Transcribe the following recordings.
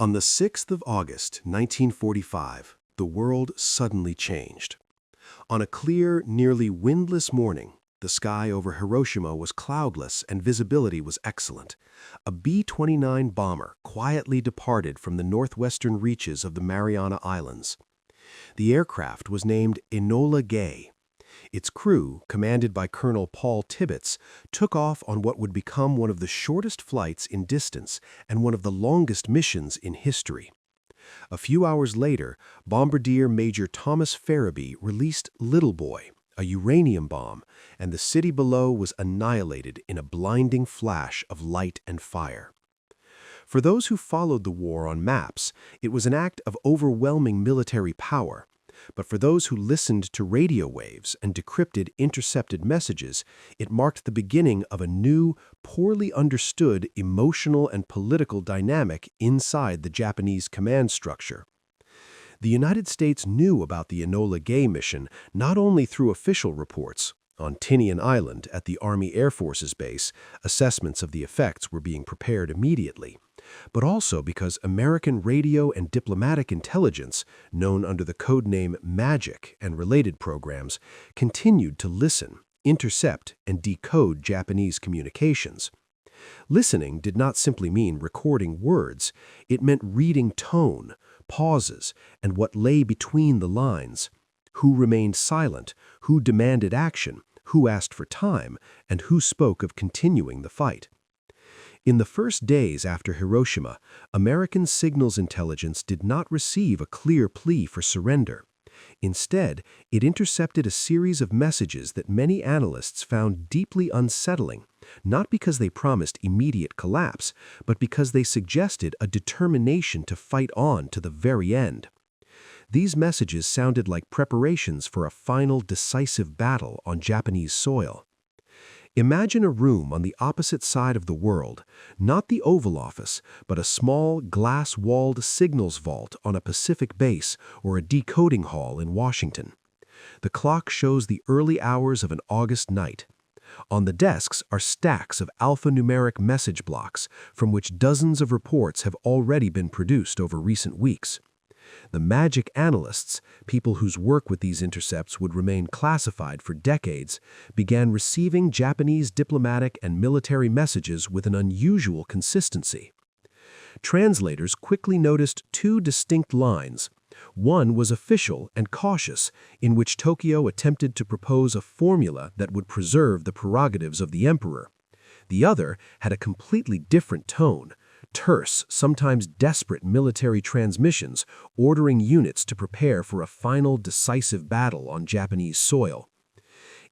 On the 6th of August, 1945, the world suddenly changed. On a clear, nearly windless morning, the sky over Hiroshima was cloudless and visibility was excellent. A B-29 bomber quietly departed from the northwestern reaches of the Mariana Islands. The aircraft was named Enola Gay. Its crew, commanded by Colonel Paul Tibbets, took off on what would become one of the shortest flights in distance and one of the longest missions in history. A few hours later, Bombardier Major Thomas Farabee released Little Boy, a uranium bomb, and the city below was annihilated in a blinding flash of light and fire. For those who followed the war on maps, it was an act of overwhelming military power. But for those who listened to radio waves and decrypted intercepted messages, it marked the beginning of a new, poorly understood emotional and political dynamic inside the Japanese command structure. The United States knew about the Enola Gay mission not only through official reports. On Tinian Island at the Army Air Force's base, assessments of the effects were being prepared immediately, but also because American radio and diplomatic intelligence, known under the code name MAGIC and related programs, continued to listen, intercept, and decode Japanese communications. Listening did not simply mean recording words, it meant reading tone, pauses, and what lay between the lines. Who remained silent, who demanded action, who asked for time, and who spoke of continuing the fight. In the first days after Hiroshima, American signals intelligence did not receive a clear plea for surrender. Instead, it intercepted a series of messages that many analysts found deeply unsettling, not because they promised immediate collapse, but because they suggested a determination to fight on to the very end. These messages sounded like preparations for a final decisive battle on Japanese soil. Imagine a room on the opposite side of the world, not the Oval Office, but a small, glass-walled signals vault on a Pacific base or a decoding hall in Washington. The clock shows the early hours of an August night. On the desks are stacks of alphanumeric message blocks, from which dozens of reports have already been produced over recent weeks. The MAGIC analysts, people whose work with these intercepts would remain classified for decades, began receiving Japanese diplomatic and military messages with an unusual consistency. Translators quickly noticed two distinct lines. One was official and cautious, in which Tokyo attempted to propose a formula that would preserve the prerogatives of the emperor. The other had a completely different tone. Terse, sometimes desperate military transmissions ordering units to prepare for a final decisive battle on Japanese soil.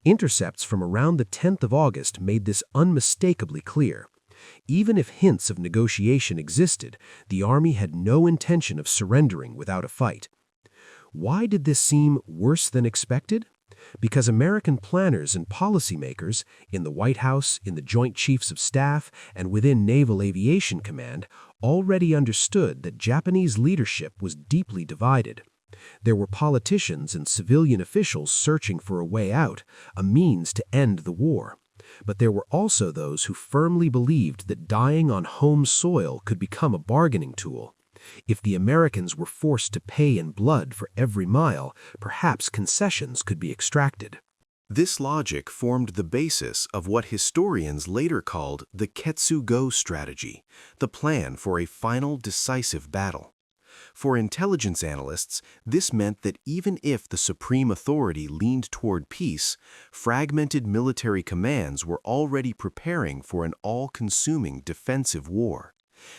Intercepts from around the 10th of August made this unmistakably clear. Even if hints of negotiation existed, the army had no intention of surrendering without a fight. Why did this seem worse than expected? Because American planners and policymakers, in the White House, in the Joint Chiefs of Staff, and within Naval Aviation Command, already understood that Japanese leadership was deeply divided. There were politicians and civilian officials searching for a way out, a means to end the war. But there were also those who firmly believed that dying on home soil could become a bargaining tool. If the Americans were forced to pay in blood for every mile, perhaps concessions could be extracted. This logic formed the basis of what historians later called the Ketsu-go strategy, the plan for a final decisive battle. For intelligence analysts, this meant that even if the supreme authority leaned toward peace, fragmented military commands were already preparing for an all-consuming defensive war.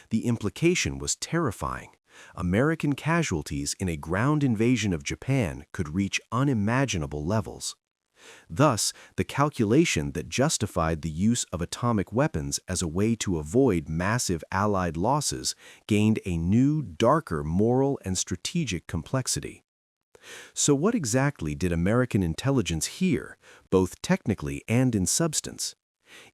The implication was terrifying. American casualties in a ground invasion of Japan could reach unimaginable levels. Thus, the calculation that justified the use of atomic weapons as a way to avoid massive Allied losses gained a new, darker moral and strategic complexity. So what exactly did American intelligence hear, both technically and in substance?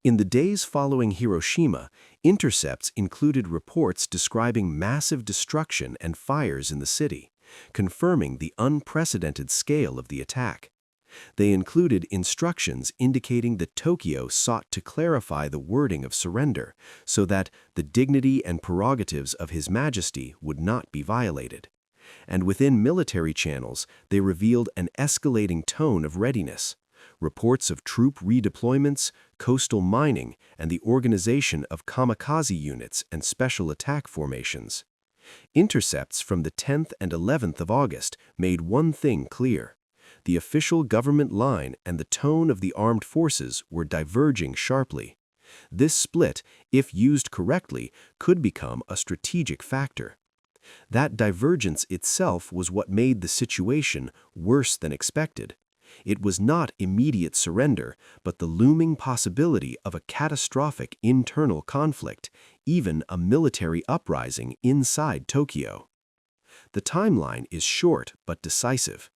In the days following Hiroshima, intercepts included reports describing massive destruction and fires in the city, confirming the unprecedented scale of the attack. They included instructions indicating that Tokyo sought to clarify the wording of surrender so that the dignity and prerogatives of His Majesty would not be violated. And within military channels, they revealed an escalating tone of readiness. Reports of troop redeployments, coastal mining, and the organization of kamikaze units and special attack formations. Intercepts from the 10th and 11th of August made one thing clear. The official government line and the tone of the armed forces were diverging sharply. This split, if used correctly, could become a strategic factor. That divergence itself was what made the situation worse than expected. It was not immediate surrender, but the looming possibility of a catastrophic internal conflict, even a military uprising inside Tokyo. The timeline is short but decisive.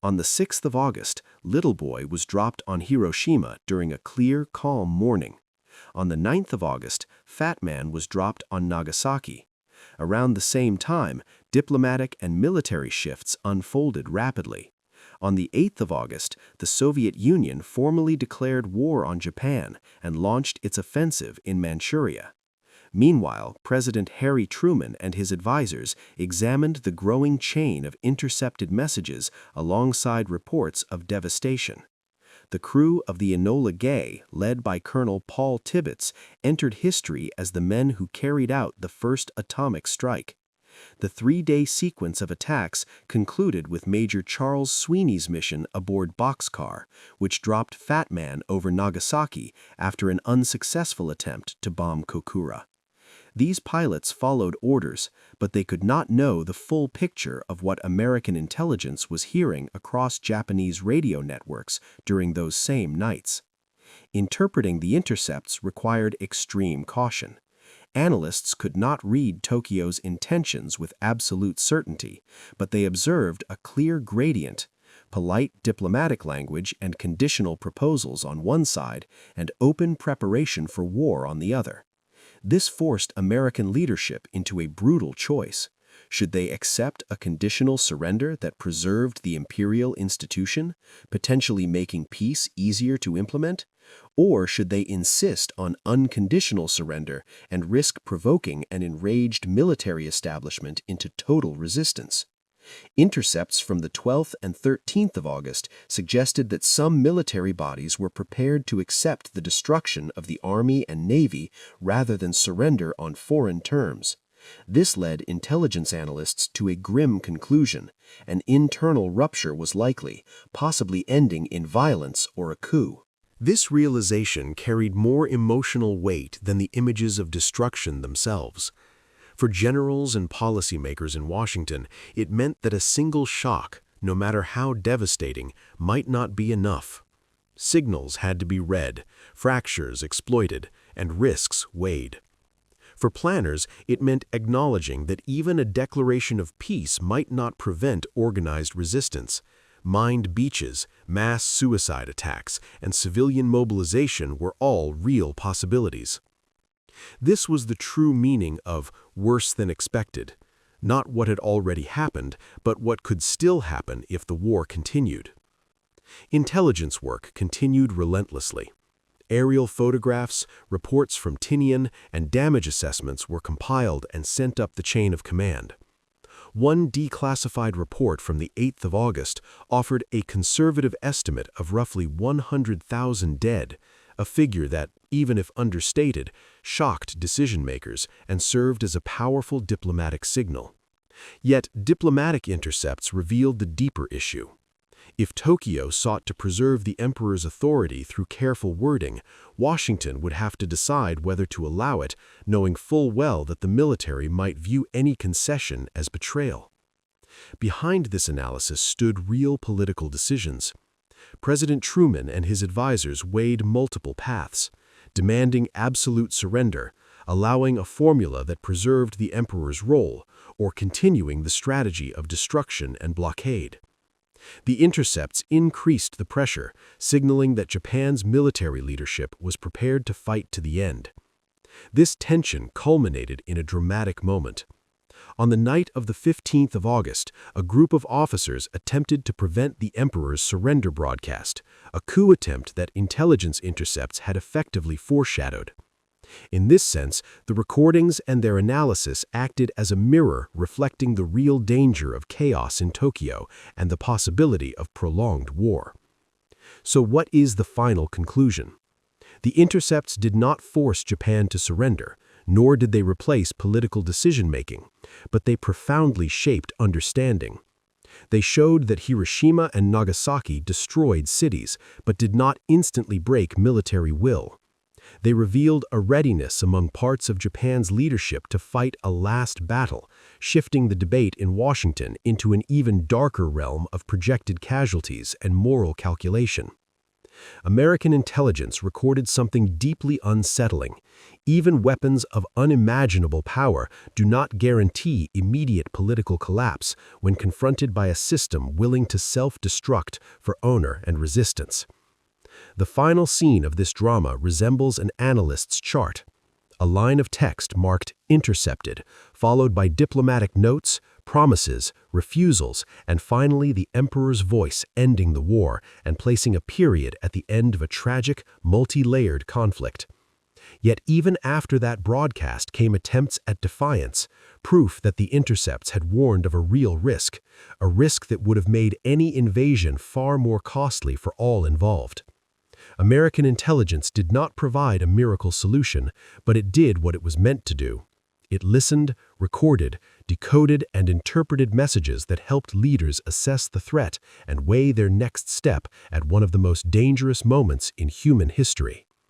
On the 6th of August, Little Boy was dropped on Hiroshima during a clear, calm morning. On the 9th of August, Fat Man was dropped on Nagasaki. Around the same time, diplomatic and military shifts unfolded rapidly. On the 8th of August, the Soviet Union formally declared war on Japan and launched its offensive in Manchuria. Meanwhile, President Harry Truman and his advisors examined the growing chain of intercepted messages alongside reports of devastation. The crew of the Enola Gay, led by Colonel Paul Tibbets, entered history as the men who carried out the first atomic strike. The 3-day sequence of attacks concluded with Major Charles Sweeney's mission aboard Boxcar, which dropped Fat Man over Nagasaki after an unsuccessful attempt to bomb Kokura. These pilots followed orders, but they could not know the full picture of what American intelligence was hearing across Japanese radio networks during those same nights. Interpreting the intercepts required extreme caution. Analysts could not read Tokyo's intentions with absolute certainty, but they observed a clear gradient: polite diplomatic language and conditional proposals on one side, and open preparation for war on the other. This forced American leadership into a brutal choice. Should they accept a conditional surrender that preserved the imperial institution, potentially making peace easier to implement? Or should they insist on unconditional surrender and risk provoking an enraged military establishment into total resistance? Intercepts from the 12th and 13th of August suggested that some military bodies were prepared to accept the destruction of the Army and Navy rather than surrender on foreign terms. This led intelligence analysts to a grim conclusion: an internal rupture was likely, possibly ending in violence or a coup. This realization carried more emotional weight than the images of destruction themselves. For generals and policymakers in Washington, it meant that a single shock, no matter how devastating, might not be enough. Signals had to be read, fractures exploited, and risks weighed. For planners, it meant acknowledging that even a declaration of peace might not prevent organized resistance. Mined beaches, mass suicide attacks, and civilian mobilization were all real possibilities. This was the true meaning of worse than expected, not what had already happened, but what could still happen if the war continued. Intelligence work continued relentlessly. Aerial photographs, reports from Tinian, and damage assessments were compiled and sent up the chain of command. One declassified report from the 8th of August offered a conservative estimate of roughly 100,000 dead, a figure that, even if understated, shocked decision-makers and served as a powerful diplomatic signal. Yet diplomatic intercepts revealed the deeper issue. If Tokyo sought to preserve the emperor's authority through careful wording, Washington would have to decide whether to allow it, knowing full well that the military might view any concession as betrayal. Behind this analysis stood real political decisions. President Truman and his advisors weighed multiple paths: demanding absolute surrender, allowing a formula that preserved the emperor's role, or continuing the strategy of destruction and blockade. The intercepts increased the pressure, signaling that Japan's military leadership was prepared to fight to the end. This tension culminated in a dramatic moment. On the night of the 15th of August, a group of officers attempted to prevent the emperor's surrender broadcast, a coup attempt that intelligence intercepts had effectively foreshadowed. In this sense, the recordings and their analysis acted as a mirror reflecting the real danger of chaos in Tokyo and the possibility of prolonged war. So what is the final conclusion? The intercepts did not force Japan to surrender, nor did they replace political decision-making, but they profoundly shaped understanding. They showed that Hiroshima and Nagasaki destroyed cities, but did not instantly break military will. They revealed a readiness among parts of Japan's leadership to fight a last battle, shifting the debate in Washington into an even darker realm of projected casualties and moral calculation. American intelligence recorded something deeply unsettling. Even weapons of unimaginable power do not guarantee immediate political collapse when confronted by a system willing to self-destruct for honor and resistance. The final scene of this drama resembles an analyst's chart. A line of text marked Intercepted, followed by diplomatic notes, promises, refusals, and finally the emperor's voice ending the war and placing a period at the end of a tragic, multi-layered conflict. Yet even after that broadcast came attempts at defiance, proof that the intercepts had warned of a real risk, a risk that would have made any invasion far more costly for all involved. American intelligence did not provide a miracle solution, but it did what it was meant to do. It listened, recorded, decoded, and interpreted messages that helped leaders assess the threat and weigh their next step at one of the most dangerous moments in human history.